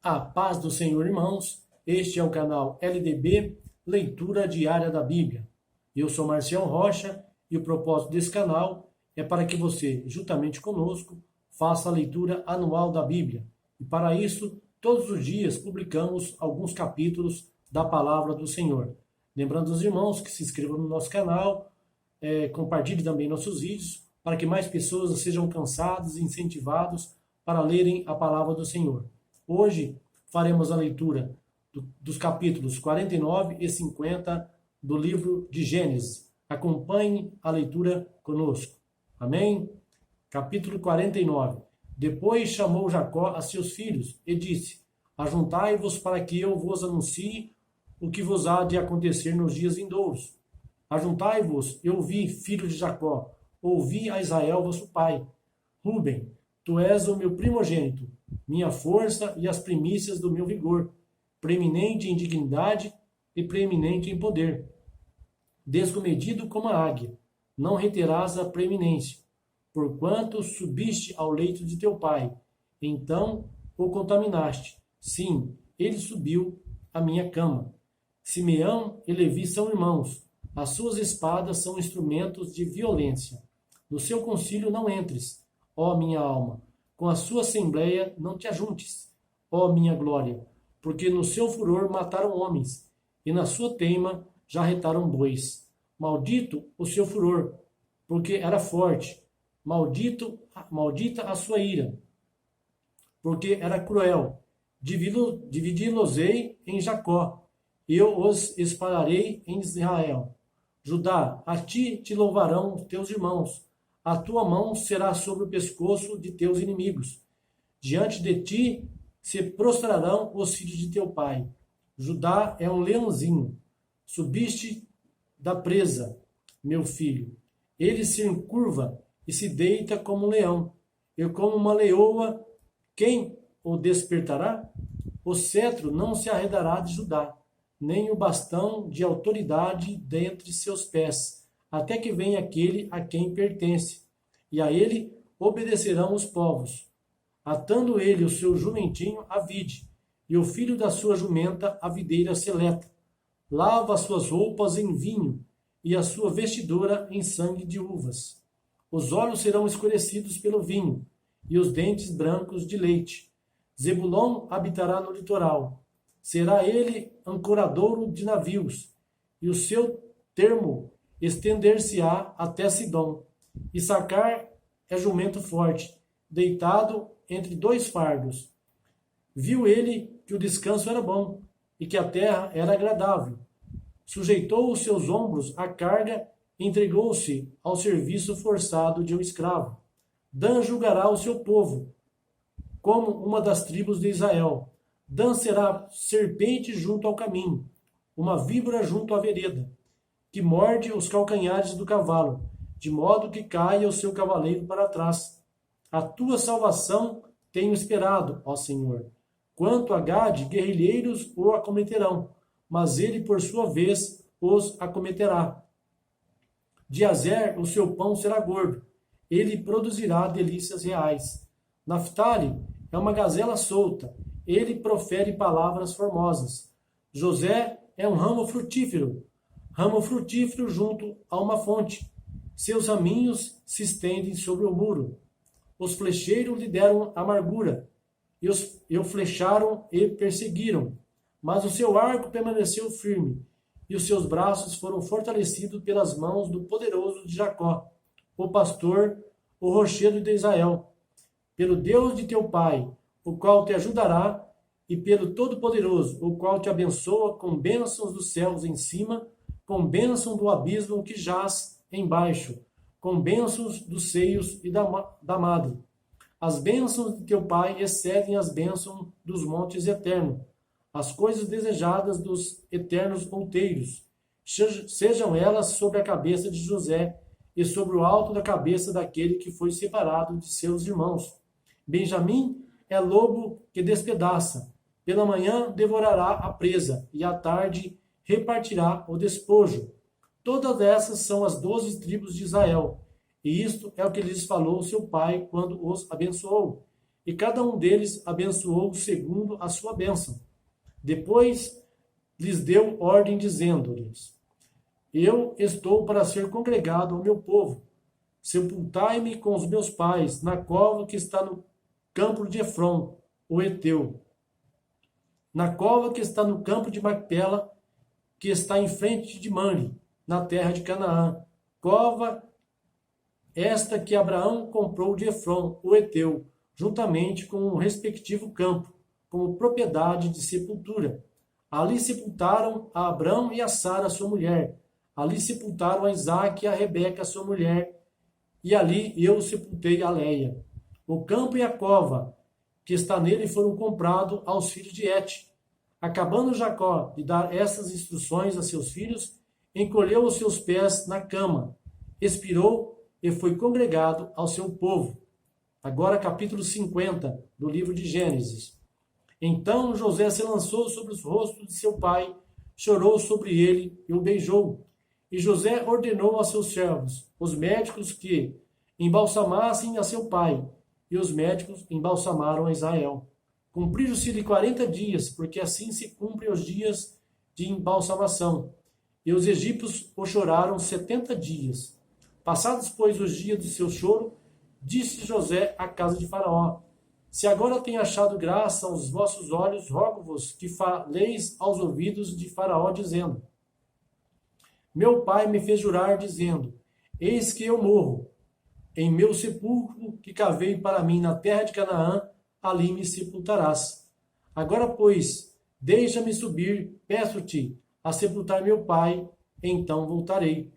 A paz do Senhor, irmãos. Este é o canal LDB, Leitura Diária da Bíblia. Eu sou Marcial Rocha e o propósito desse canal é para que você, juntamente conosco, faça a leitura anual da Bíblia. E para isso, todos os dias publicamos alguns capítulos da Palavra do Senhor. Lembrando os irmãos que se inscrevam no nosso canal, compartilhem também nossos vídeos, para que mais pessoas sejam alcançadas e incentivados para lerem a Palavra do Senhor. Hoje faremos a leitura dos capítulos 49 e 50 do livro de Gênesis. Acompanhe a leitura conosco. Amém? Capítulo 49. Depois chamou Jacó a seus filhos e disse: Ajuntai-vos para que eu vos anuncie o que vos há de acontecer nos dias vindouros. Ajuntai-vos e ouvi, filhos de Jacó, ouvi a Israel vosso pai. Rúben, tu és o meu primogênito, minha força e as primícias do meu vigor, preeminente em dignidade e preeminente em poder. Descomedido como a águia, não reterás a preeminência, porquanto subiste ao leito de teu pai, então o contaminaste. Sim, ele subiu à minha cama. Simeão e Levi são irmãos, as suas espadas são instrumentos de violência. No seu concílio não entres, ó minha alma, com a sua assembleia não te ajuntes, ó minha glória, porque no seu furor mataram homens, e na sua teima jarretaram bois. Maldito o seu furor, porque era forte, maldita a sua ira, porque era cruel. Dividi-los-ei em Jacó, eu os espalharei em Israel. Judá, a ti te louvarão teus irmãos, a tua mão será sobre o pescoço de teus inimigos. Diante de ti se prostrarão os filhos de teu pai. Judá é um leãozinho. Subiste da presa, meu filho. Ele se encurva e se deita como um leão. E como uma leoa, quem o despertará? O cetro não se arredará de Judá, nem o bastão de autoridade dentre seus pés, até que venha aquele a quem pertence, e a ele obedecerão os povos. Atando ele o seu jumentinho à vide, e o filho da sua jumenta à videira seleta. Lava as suas roupas em vinho, e a sua vestidura em sangue de uvas. Os olhos serão escurecidos pelo vinho, e os dentes brancos de leite. Zebulon habitará no litoral. Será ele ancoradouro de navios, e o seu termo estender-se-á até Sidom. Issacar é jumento forte, deitado entre dois fardos. Viu ele que o descanso era bom, e que a terra era agradável. Sujeitou os seus ombros à carga e entregou-se ao serviço forçado de um escravo. Dan julgará o seu povo, como uma das tribos de Israel. Dan será serpente junto ao caminho, uma víbora junto à vereda, que morde os calcanhares do cavalo, de modo que caia o seu cavaleiro para trás. A tua salvação tenho esperado, ó Senhor. Quanto a Gade, guerrilheiros o acometerão, mas ele, por sua vez, os acometerá. De Azer, o seu pão será gordo, ele produzirá delícias reais. Naftali é uma gazela solta, ele profere palavras formosas. José é um ramo frutífero junto a uma fonte. Seus raminhos se estendem sobre o muro. Os flecheiros lhe deram amargura, e o flecharam e perseguiram. Mas o seu arco permaneceu firme, e os seus braços foram fortalecidos pelas mãos do poderoso de Jacó, o pastor, o rochedo de Israel. Pelo Deus de teu pai, o qual te ajudará, e pelo Todo-Poderoso, o qual te abençoa com bênçãos dos céus em cima, com bênção do abismo que jaz embaixo, com bênçãos dos seios e da madre. As bênçãos de teu pai excedem as bênçãos dos montes eternos, as coisas desejadas dos eternos outeiros. Sejam elas sobre a cabeça de José e sobre o alto da cabeça daquele que foi separado de seus irmãos. Benjamim é lobo que despedaça. Pela manhã devorará a presa, e à tarde repartirá o despojo. Todas essas são as 12 tribos de Israel, e isto é o que lhes falou seu pai quando os abençoou. e cada um deles abençoou segundo a sua bênção. Depois lhes deu ordem, dizendo-lhes: Eu estou para ser congregado ao meu povo. Sepultai-me com os meus pais na cova que está no campo de Efron, o Heteu, na cova que está no campo de Macpela, que está em frente de Mamre, na terra de Canaã. Cova esta que Abraão comprou de Efron, o Heteu, juntamente com o respectivo campo, como propriedade de sepultura. Ali sepultaram a Abrão e a Sara, sua mulher. Ali sepultaram a Isaque e a Rebeca, sua mulher. E ali eu sepultei a Leia. O campo e a cova que está nele foram comprados aos filhos de Et. Acabando Jacó de dar estas instruções a seus filhos, encolheu os seus pés na cama, expirou e foi congregado ao seu povo. Agora capítulo 50 do livro de Gênesis. Então José se lançou sobre os rostos de seu pai, chorou sobre ele e o beijou. E José ordenou a seus servos, os médicos, que embalsamassem a seu pai, e os médicos embalsamaram a Israel. Cumpriram-se-lhe 40 dias, porque assim se cumprem os dias de embalsamação. E os egípcios o choraram 70 dias. Passados, pois, os dias do seu choro, disse José à casa de Faraó: Se agora tenho achado graça aos vossos olhos, rogo-vos que faleis aos ouvidos de Faraó, dizendo: Meu pai me fez jurar, dizendo: Eis que eu morro. Em meu sepulcro que cavei para mim na terra de Canaã, ali me sepultarás. Agora, pois, deixa-me subir, peço-te, a sepultar meu pai, então voltarei.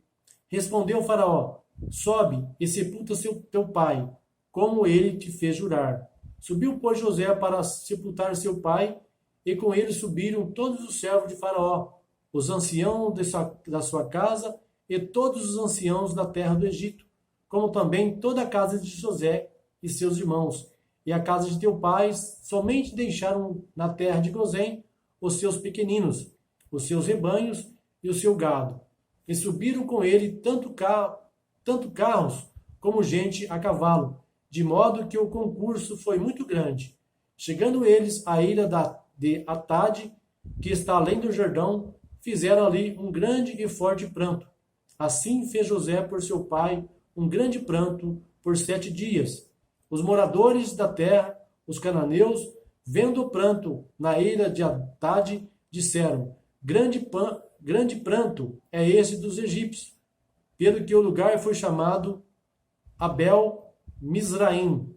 Respondeu Faraó: Sobe e sepulta teu pai, como ele te fez jurar. Subiu, pois, José para sepultar seu pai, e com ele subiram todos os servos de Faraó, os anciãos da sua casa e todos os anciãos da terra do Egito, como também toda a casa de José e seus irmãos. E a casa de teu pai somente deixaram na terra de Gozém os seus pequeninos, os seus rebanhos e o seu gado. E subiram com ele tanto carros como gente a cavalo, de modo que o concurso foi muito grande. Chegando eles à ilha de Atade, que está além do Jordão, fizeram ali um grande e forte pranto. Assim fez José por seu pai um grande pranto por 7 dias. Os moradores da terra, os cananeus, vendo o pranto na ilha de Atade, disseram: grande pranto é esse dos egípcios, pelo que o lugar foi chamado Abel Mizraim,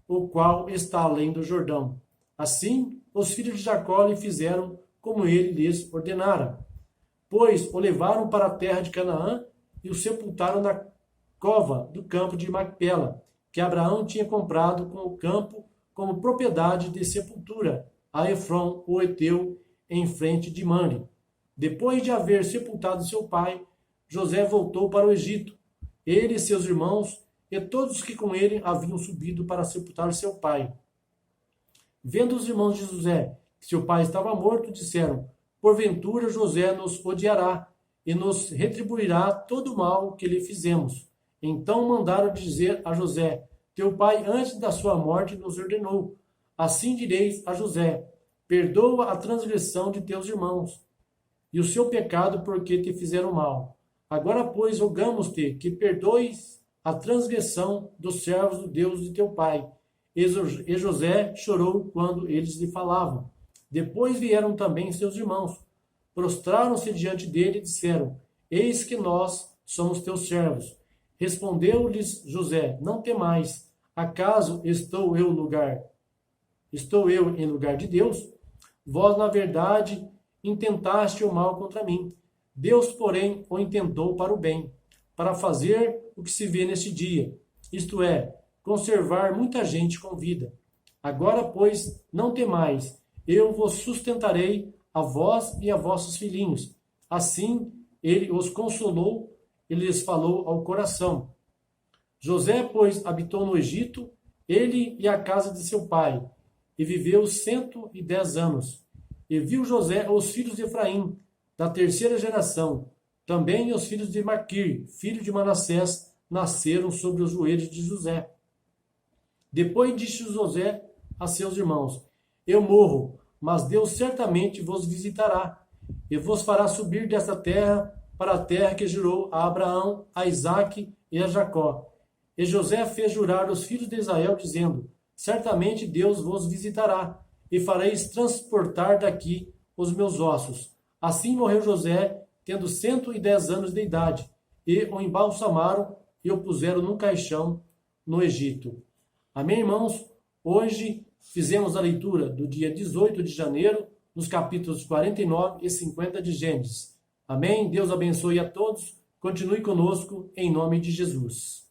o qual está além do Jordão. Assim, os filhos de Jacó lhe fizeram como ele lhes ordenara, pois o levaram para a terra de Canaã e o sepultaram na cova do campo de Macpela, que Abraão tinha comprado com o campo como propriedade de sepultura a Efron, o Heteu, em frente de Mamre. Depois de haver sepultado seu pai, José voltou para o Egito, ele e seus irmãos, e todos que com ele haviam subido para sepultar seu pai. Vendo os irmãos de José que seu pai estava morto, disseram: Porventura José nos odiará e nos retribuirá todo o mal que lhe fizemos. Então mandaram dizer a José: Teu pai, antes da sua morte, nos ordenou: Assim direis a José: Perdoa a transgressão de teus irmãos e o seu pecado, porque te fizeram mal. Agora, pois, rogamos-te que perdoes a transgressão dos servos do Deus de teu pai. E José chorou quando eles lhe falavam. Depois vieram também seus irmãos, prostraram-se diante dele e disseram: Eis que nós somos teus servos. Respondeu-lhes José: Não temais, acaso estou eu em lugar de Deus? Vós, na verdade, intentaste o mal contra mim. Deus, porém, o intentou para o bem, para fazer o que se vê neste dia, isto é, conservar muita gente com vida. Agora, pois, não temais, eu vos sustentarei, a vós e a vossos filhinhos. Assim, ele os consolou e lhes falou ao coração. José, pois, habitou no Egito, ele e a casa de seu pai, e viveu 110 anos. E viu José os filhos de Efraim, da terceira geração. Também os filhos de Maquir, filho de Manassés, nasceram sobre os joelhos de José. Depois disse José a seus irmãos: Eu morro, mas Deus certamente vos visitará e vos fará subir desta terra para a terra que jurou a Abraão, a Isaque e a Jacó. E José fez jurar os filhos de Israel, dizendo: Certamente Deus vos visitará, e fareis transportar daqui os meus ossos. Assim morreu José, tendo 110 anos de idade, e o embalsamaram e o puseram num caixão no Egito. Amém, irmãos? Hoje fizemos a leitura do dia 18 de janeiro, nos capítulos 49 e 50 de Gênesis. Amém? Deus abençoe a todos. Continue conosco, em nome de Jesus.